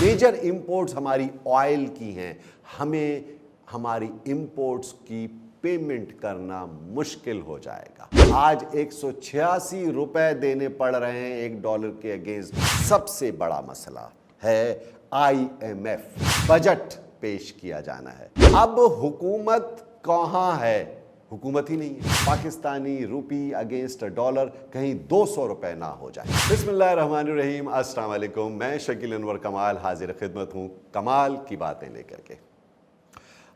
Major imports हमारी oil की हैं, हमें हमारी इंपोर्ट्स की पेमेंट करना मुश्किल हो जाएगा। आज 186 रुपए देने पड़ रहे हैं $1 के अगेंस्ट। सबसे बड़ा मसला है IMF बजट पेश किया जाना है। अब हुकूमत कहाँ है? हुकूमत ही नहीं है। पाकिस्तानी रूपी अगेंस्ट $1 कहीं 200 रुपए ना हो जाए। बिस्मिल्लाहिर्रहमानिर्रहीम, अस्सलाम वालेकुम। मैं शकील अनवर कमाल हाजिर खिदमत हूँ कमाल की बातें लेकर के।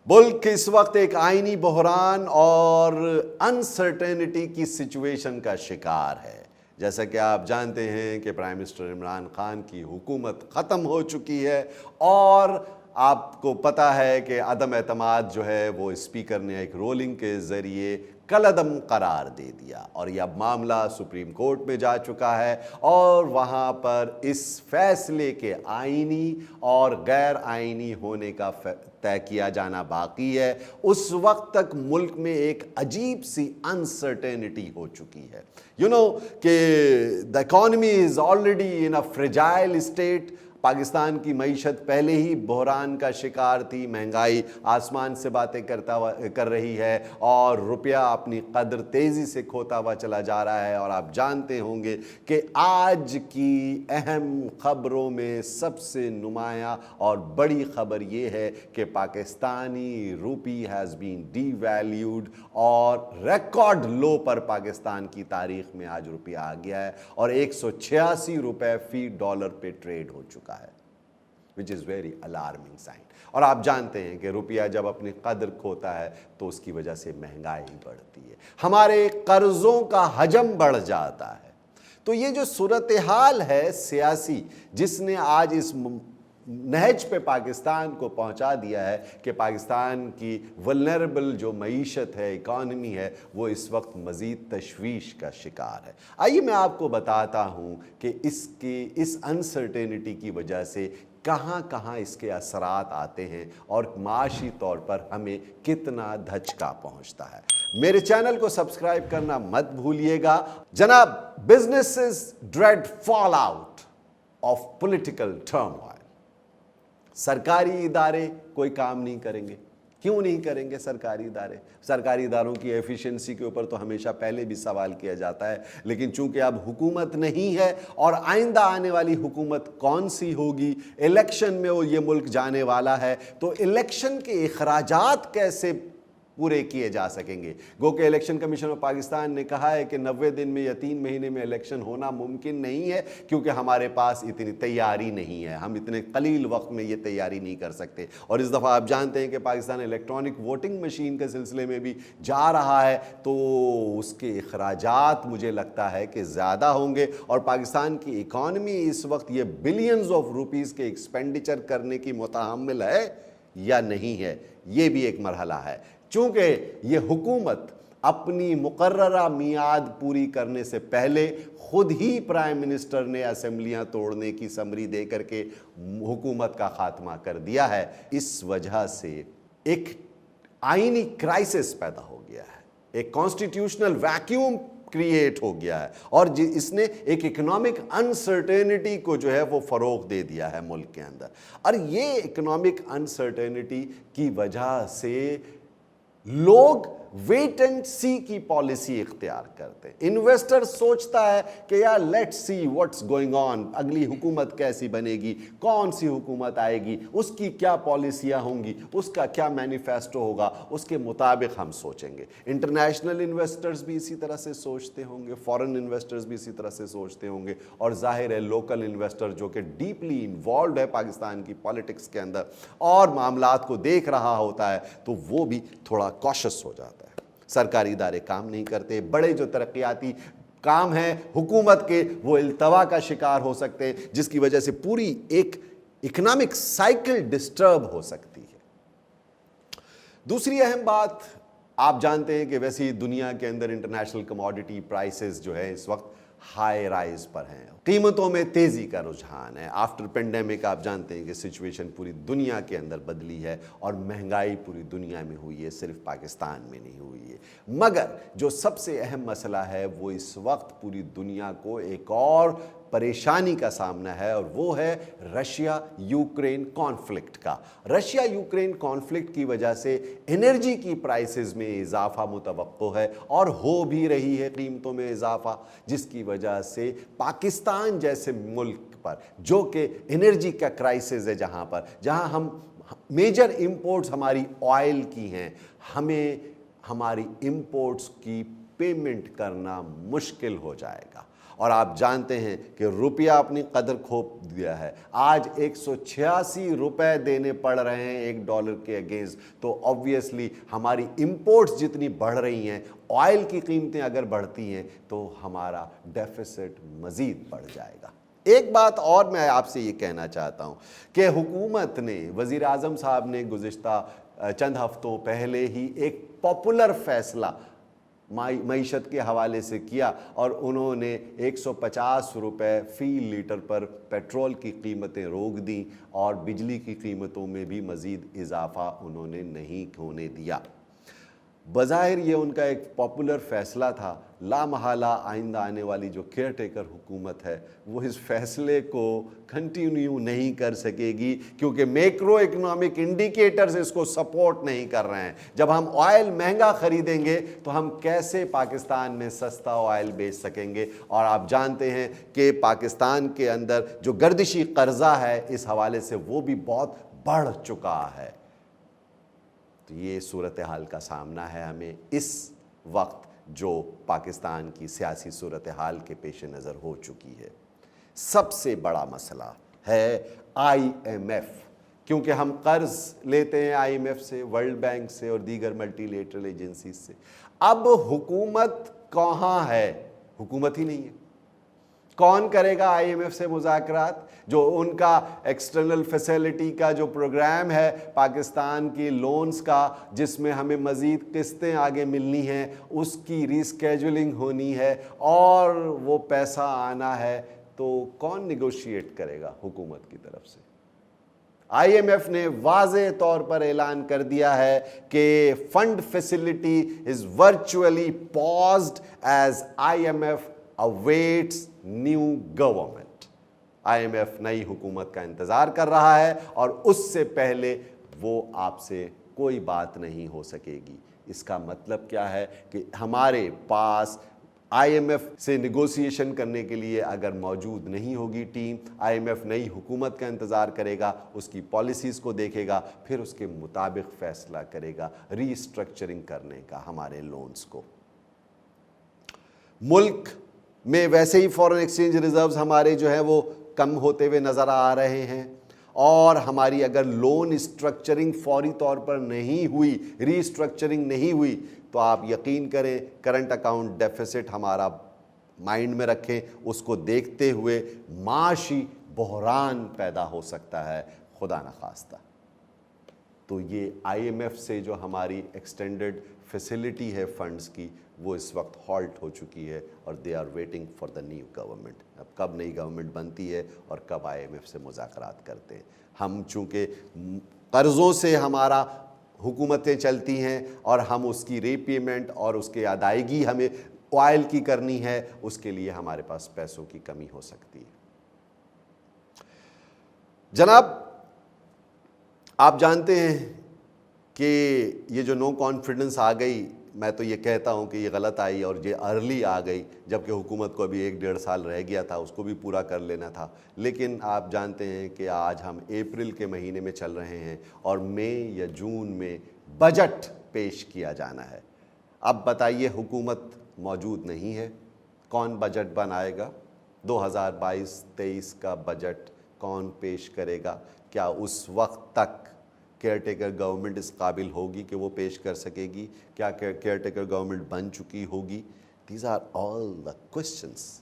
मुल्क इस वक्त एक आईनी बहरान और अनसर्टेनिटी की सिचुएशन का शिकार है। जैसा कि आप जानते हैं कि प्राइम मिनिस्टर इमरान खान की हुकूमत ख़त्म हो चुकी है और आपको पता है कि अदम एतमाद जो है वो स्पीकर ने एक रोलिंग के ज़रिए कलअदम करार दे दिया और यह अब मामला सुप्रीम कोर्ट में जा चुका है और वहाँ पर इस फैसले के आईनी और गैर आईनी होने का तय किया जाना बाकी है। उस वक्त तक मुल्क में एक अजीब सी अनसर्टेनिटी हो चुकी है। यू नो कि the economy is already in a fragile state. Pakistan की मईशत पहले ही बहरान का शिकार थी, महंगाई आसमान से बातें कर रही है और रुपया अपनी कदर तेज़ी से खोता हुआ चला जा रहा है। और आप जानते होंगे कि आज की अहम ख़बरों में सबसे नुमाया और बड़ी ख़बर ये है कि पाकिस्तानी रूपी हैज़ बीन डीवैल्यूड और रिकॉर्ड लो पर पाकिस्तान की तारीख़ में आज रुपया आ गया है और 186 रुपये फ़ी डॉलर पे ट्रेड हो चुका है, which is very alarming sign. और आप जानते हैं कि रुपया जब अपनी कदर खोता है तो उसकी वजह से महंगाई बढ़ती है, हमारे कर्ज़ों का हजम बढ़ जाता है। तो ये जो सूरत हाल है सियासी, जिसने आज इस नहज पे पाकिस्तान को पहुंचा दिया है कि पाकिस्तान की वल्नरेबल जो मईशत है, इकॉनमी है, वो इस वक्त मज़ीद तशवीश का शिकार है। आइए मैं आपको बताता हूं कि इस अनसर्टेनिटी की वजह से कहां कहां इसके असरात आते हैं और माशी तौर पर हमें कितना धचका पहुंचता है। मेरे चैनल को सब्सक्राइब करना मत भूलिएगा। जनाब, businesses dread fall out of political turmoil. सरकारी इदारे कोई काम नहीं करेंगे। क्यों नहीं करेंगे सरकारी इदारे? सरकारी इदारों की एफिशिएंसी के ऊपर तो हमेशा पहले भी सवाल किया जाता है, लेकिन चूंकि अब हुकूमत नहीं है और आइंदा आने वाली हुकूमत कौन सी होगी, इलेक्शन में वो ये मुल्क जाने वाला है, तो इलेक्शन के अखराजात कैसे पूरे किए जा सकेंगे? गो के इलेक्शन कमीशन ऑफ पाकिस्तान ने कहा है कि 90 दिन में या 3 महीने में इलेक्शन होना मुमकिन नहीं है क्योंकि हमारे पास इतनी तैयारी नहीं है, हम इतने कलील वक्त में ये तैयारी नहीं कर सकते। और इस दफ़ा आप जानते हैं कि पाकिस्तान इलेक्ट्रॉनिक वोटिंग मशीन के सिलसिले में भी जा रहा है, तो उसके अखराजात मुझे लगता है कि ज़्यादा होंगे और पाकिस्तान की इकॉनमी इस वक्त ये बिलियंस ऑफ रुपीज़ के एक्सपेंडिचर करने की मुतहम्मिल है या नहीं है, ये भी एक मरहला है। चूँकि ये हुकूमत अपनी मुकर्ररा मियाद पूरी करने से पहले खुद ही प्राइम मिनिस्टर ने असेंबलियां तोड़ने की समरी दे करके हुकूमत का खात्मा कर दिया है, इस वजह से एक आईनी क्राइसिस पैदा हो गया है, एक कॉन्स्टिट्यूशनल वैक्यूम क्रिएट हो गया है और इसने एक इकोनॉमिक अनसर्टेनिटी को जो है वो फ़रोग़ दे दिया है मुल्क के अंदर। और ये इकोनॉमिक अनसर्टेनिटी की वजह से लोग वेट एंड सी की पॉलिसी इख्तियार करते हैं। इन्वेस्टर सोचता है कि यार let's see what's going on, अगली हुकूमत कैसी बनेगी, कौन सी हुकूमत आएगी, उसकी क्या पॉलिसियां होंगी, उसका क्या मैनिफेस्टो होगा, उसके मुताबिक हम सोचेंगे। इंटरनेशनल इन्वेस्टर्स भी इसी तरह से सोचते होंगे, फॉरेन इन्वेस्टर्स भी इसी तरह से सोचते होंगे और जाहिर है लोकल इन्वेस्टर जो कि डीपली इन्वॉल्व है पाकिस्तान की पॉलिटिक्स के अंदर और मामलात को देख रहा होता है, तो वो भी थोड़ा कॉशियस हो जाता है। सरकारी इदारे काम नहीं करते, बड़े जो तरक्याती काम हैं हुकूमत के वो इल्तवा का शिकार हो सकते हैं, जिसकी वजह से पूरी एक इकोनॉमिक साइकिल डिस्टर्ब हो सकती है। दूसरी अहम बात, आप जानते हैं कि वैसे ही दुनिया के अंदर इंटरनेशनल कमोडिटी प्राइसेस जो है इस वक्त हाई राइज पर हैं, कीमतों में तेज़ी का रुझान है। आफ्टर पेंडेमिक आप जानते हैं कि सिचुएशन पूरी दुनिया के अंदर बदली है और महंगाई पूरी दुनिया में हुई है, सिर्फ पाकिस्तान में नहीं हुई है। मगर जो सबसे अहम मसला है वो इस वक्त पूरी दुनिया को एक और परेशानी का सामना है और वो है रशिया यूक्रेन कॉन्फ्लिक्ट का। रशिया यूक्रेन कॉन्फ्लिक्ट की वजह से एनर्जी की प्राइसेस में इजाफा मुतवक्को है और हो भी रही है कीमतों में इजाफा, जिसकी वजह से पाकिस्तान जैसे मुल्क पर, जो कि एनर्जी का क्राइसिस है, जहां हम मेजर इंपोर्ट्स हमारी ऑयल की हैं, हमें हमारी इंपोर्ट्स की पेमेंट करना मुश्किल हो जाएगा। और आप जानते हैं कि रुपया अपनी कदर खो दिया है। आज 186 रुपए देने पड़ रहे हैं $1 के अगेंस्ट। तो ऑब्वियसली हमारी इंपोर्ट्स जितनी बढ़ रही हैं, ऑयल की कीमतें अगर बढ़ती हैं तो हमारा डेफिसिट मज़ीद बढ़ जाएगा। एक बात और मैं आपसे ये कहना चाहता हूँ कि हुकूमत ने, वज़ीर आज़म साहब ने गुज़िश्ता चंद हफ्तों पहले ही एक पॉपुलर फैसला मईशत के हवाले से किया और उन्होंने 150 रुपए फ़ी लीटर पर पेट्रोल की कीमतें रोक दी और बिजली की कीमतों में भी मज़ीद इजाफ़ा उन्होंने नहीं होने दिया। बज़ाहिर ये उनका एक पॉपुलर फ़ैसला था। लामहला आइंदा आने वाली जो केयर टेकर हुकूमत है वो इस फ़ैसले को कंटिन्यू नहीं कर सकेगी, क्योंकि मैक्रो इकनॉमिक इंडिकेटर्स इसको सपोर्ट नहीं कर रहे हैं। जब हम ऑयल महंगा ख़रीदेंगे तो हम कैसे पाकिस्तान में सस्ता ऑयल बेच सकेंगे? और आप जानते हैं कि पाकिस्तान के अंदर जो गर्दिशी कर्ज़ा है, इस हवाले से वो भी बहुत बढ़ चुका है। तो ये सूरत हाल का सामना है हमें इस वक्त, जो पाकिस्तान की सियासी सूरत हाल के पेश नज़र हो चुकी है। सबसे बड़ा मसला है IMF, क्योंकि हम कर्ज लेते हैं IMF से, वर्ल्ड बैंक से और दीगर मल्टीलेटरल एजेंसीज से। अब हुकूमत कहाँ है? हुकूमत ही नहीं है। कौन करेगा IMF से मुज़ाकरात? जो उनका एक्सटर्नल फैसिलिटी का जो प्रोग्राम है पाकिस्तान की लोन्स का, जिसमें हमें मज़ीद किस्तें आगे मिलनी हैं, उसकी रीस्केजुलिंग होनी है और वो पैसा आना है, तो कौन निगोशिएट करेगा हुकूमत की तरफ से? IMF ने वाज़े तौर पर ऐलान कर दिया है कि fund facility is virtually paused as IMF awaits new government. IMF नई हुकूमत का इंतज़ार कर रहा है और उससे पहले वो आपसे कोई बात नहीं हो सकेगी। इसका मतलब क्या है कि हमारे पास IMF से निगोशिएशन करने के लिए अगर मौजूद नहीं होगी टीम, IMF नई हुकूमत का इंतज़ार करेगा, उसकी पॉलिसीज़ को देखेगा, फिर उसके मुताबिक फ़ैसला करेगा रीस्ट्रक्चरिंग करने का हमारे लोन्स को। मुल्क में वैसे ही फॉरेन एक्सचेंज रिजर्व्स हमारे जो है वो कम होते हुए नज़र आ रहे हैं, और हमारी अगर लोन स्ट्रक्चरिंग फौरी तौर पर नहीं हुई, रीस्ट्रक्चरिंग नहीं हुई, तो आप यकीन करें करंट अकाउंट डेफिसिट हमारा माइंड में रखें, उसको देखते हुए माशी बहरान पैदा हो सकता है, खुदा न खास्ता। तो ये IMF से जो हमारी एक्सटेंडेड फैसिलिटी है फंड्स की, वो इस वक्त हॉल्ट हो चुकी है और they are waiting for the new government. अब कब नई गवर्नमेंट बनती है और कब IMF से मुज़ाकरात करते हैं। हम चूँकि कर्ज़ों से हमारा हुकूमतें चलती हैं और हम उसकी रीपेमेंट और उसकी अदायगी हमें ऑयल की करनी है, उसके लिए हमारे पास पैसों की कमी हो सकती है। जनाब, आप जानते हैं कि ये जो नो कॉन्फिडेंस आ गई, मैं तो ये कहता हूँ कि ये गलत आई और ये अर्ली आ गई, जबकि हुकूमत को अभी 1-1.5 साल रह गया था, उसको भी पूरा कर लेना था। लेकिन आप जानते हैं कि आज हम अप्रैल के महीने में चल रहे हैं और मई या जून में बजट पेश किया जाना है। अब बताइए, हुकूमत मौजूद नहीं है, कौन बजट बनाएगा? 2022-23 का बजट कौन पेश करेगा? क्या उस वक्त तक केयर टेकर गवर्नमेंट इस काबिल होगी कि वो पेश कर सकेगी? क्या केयर टेकर गवर्नमेंट बन चुकी होगी? These are all the questions.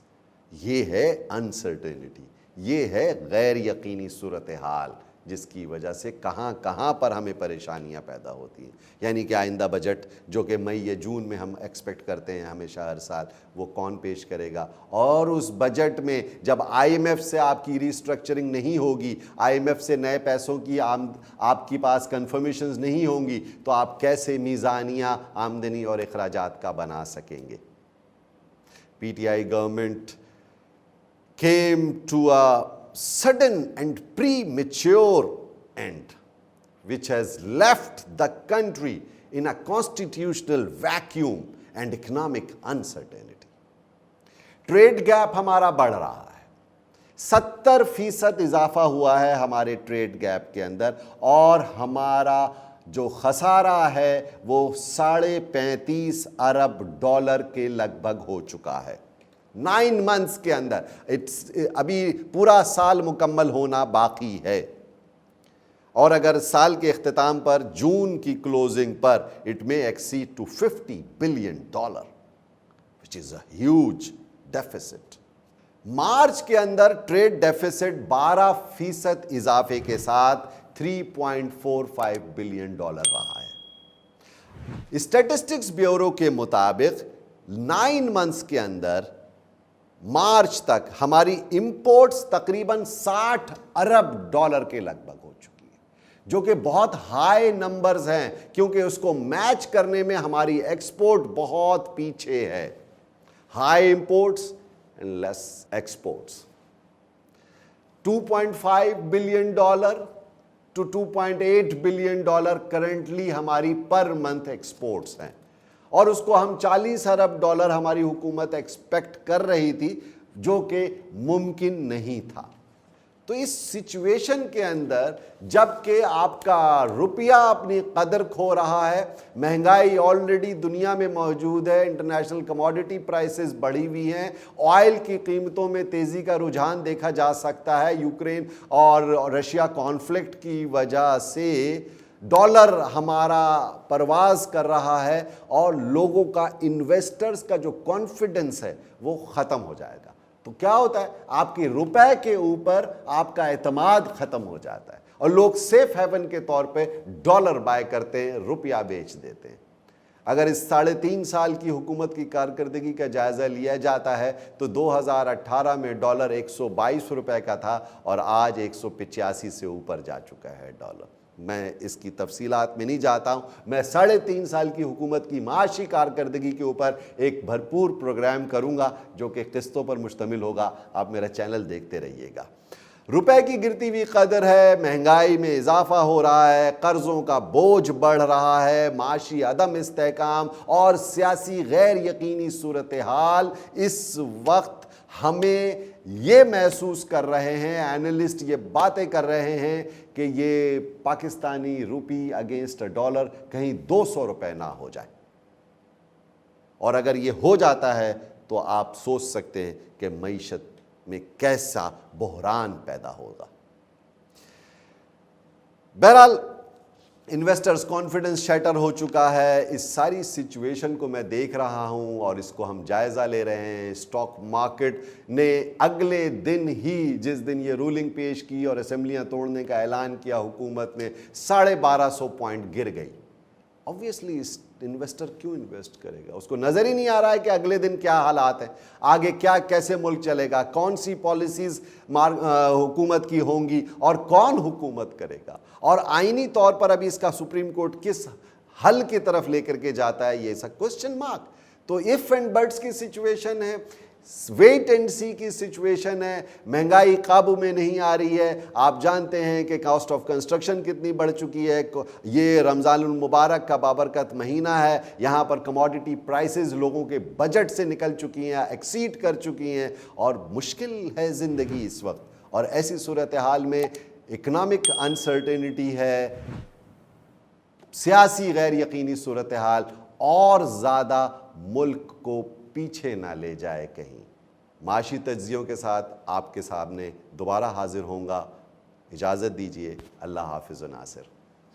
ये है अनसर्टेनिटी, ये है गैर यकीनी सूरत हाल, जिसकी वजह से कहाँ कहाँ पर हमें परेशानियाँ पैदा होती हैं। यानी कि आइंदा बजट जो कि मई या जून में हम एक्सपेक्ट करते हैं हमेशा हर साल, वो कौन पेश करेगा? और उस बजट में जब IMF से आपकी रीस्ट्रक्चरिंग नहीं होगी, IMF से नए पैसों की आपके पास कन्फर्मेशंस नहीं होंगी, तो आप कैसे मीज़ानिया आमदनी और अखराजात का बना सकेंगे? PTI government came to a sudden and premature end, which has left the country in a constitutional vacuum and economic uncertainty. Trade gap हमारा बढ़ रहा है, 70% इजाफा हुआ है हमारे ट्रेड गैप के अंदर, और हमारा जो खसारा है वो 35.5 अरब डॉलर के लगभग हो चुका है 9 मंथ्स के अंदर। अभी पूरा साल मुकम्मल होना बाकी है, और अगर साल के इख्तिताम पर जून की क्लोजिंग पर it may exceed to $50 billion, which is a huge deficit. March के अंदर ट्रेड डेफिसिट 12% इजाफे के साथ $3.45 बिलियन रहा है। स्टैटिस्टिक्स ब्यूरो के मुताबिक 9 मंथ्स के अंदर मार्च तक हमारी इंपोर्ट्स तकरीबन $60 अरब के लगभग हो चुकी है, जो कि बहुत हाई नंबर्स हैं, क्योंकि उसको मैच करने में हमारी एक्सपोर्ट बहुत पीछे है। High imports and less exports. $2.5 billion to $2.8 billion currently हमारी पर मंथ एक्सपोर्ट्स हैं, और उसको हम $40 अरब हमारी हुकूमत एक्सपेक्ट कर रही थी, जो कि मुमकिन नहीं था। तो इस सिचुएशन के अंदर जबकि आपका रुपया अपनी कदर खो रहा है, महंगाई ऑलरेडी दुनिया में मौजूद है, इंटरनेशनल कमोडिटी प्राइसेस बढ़ी हुई हैं, ऑयल की कीमतों में तेज़ी का रुझान देखा जा सकता है, यूक्रेन और रशिया कॉन्फ्लिक्ट की वजह से डॉलर हमारा परवाज कर रहा है, और लोगों का, इन्वेस्टर्स का जो कॉन्फिडेंस है वो ख़त्म हो जाएगा। तो क्या होता है, आपके रुपए के ऊपर आपका एतमाद ख़त्म हो जाता है, और लोग सेफ हेवन के तौर पे डॉलर बाय करते हैं, रुपया बेच देते हैं। अगर इस 3.5 साल की हुकूमत की कारकर्दगी का जायज़ा लिया जाता है तो 2018 में डॉलर 122 रुपए का था, और आज 185 से ऊपर जा चुका है डॉलर। मैं इसकी तफसीलात में नहीं जाता हूँ, मैं 3.5 साल की हुकूमत की माशी कारकर्दगी के ऊपर एक भरपूर प्रोग्राम करूँगा, जो कि किस्तों पर मुश्तमिल होगा। आप मेरा चैनल देखते रहिएगा। रुपए की गिरती हुई कदर है, महंगाई में इजाफा हो रहा है, कर्ज़ों का बोझ बढ़ रहा है, माशी अदम इस्तेहकाम और सियासी गैर यकीनी सूरत हाल इस वक्त हमें ये महसूस कर रहे हैं, एनालिस्ट ये बातें कर रहे हैं कि ये पाकिस्तानी रुपी अगेंस्ट डॉलर कहीं 200 रुपए ना हो जाए, और अगर ये हो जाता है तो आप सोच सकते हैं कि मईशत में कैसा बहरान पैदा होगा। बहरहाल इन्वेस्टर्स कॉन्फिडेंस शैटर हो चुका है। इस सारी सिचुएशन को मैं देख रहा हूं और इसको हम जायज़ा ले रहे हैं। स्टॉक मार्केट ने अगले दिन ही, जिस दिन ये रूलिंग पेश की और असेंबलियां तोड़ने का ऐलान किया हुकूमत ने, 1250 पॉइंट गिर गई। ऑब्वियसली इन्वेस्टर क्यों इन्वेस्ट करेगा? उसको नज़र ही नहीं आ रहा है कि अगले दिन क्या हालात हैं, आगे क्या, कैसे मुल्क चलेगा, कौन सी पॉलिसीज़ हुकूमत की होंगी और कौन हुकूमत करेगा, और आईनी तौर पर अभी इसका सुप्रीम कोर्ट किस हल की तरफ लेकर के जाता है, ये सब क्वेश्चन मार्क। तो इफ़ एंड बट्स की सिचुएशन है, वेट एंड सी की सिचुएशन है, महंगाई काबू में नहीं आ रही है। आप जानते हैं कि कॉस्ट ऑफ कंस्ट्रक्शन कितनी बढ़ चुकी है। ये रमज़ानुल मुबारक का बाबरकत महीना है, यहाँ पर कमोडिटी प्राइसेस लोगों के बजट से निकल चुकी हैं, एक्सीड कर चुकी हैं, और मुश्किल है ज़िंदगी इस वक्त। और ऐसी सूरत हाल में इकनॉमिक अनसर्टेनिटी है, सियासी गैर यकीनी सूरत हाल और ज़्यादा मुल्क को पीछे ना ले जाए कहीं। माशी तज्ज़ियों के साथ आपके सामने दोबारा हाजिर होऊंगा। इजाज़त दीजिए। अल्लाह हाफ़िज़ व नासिर।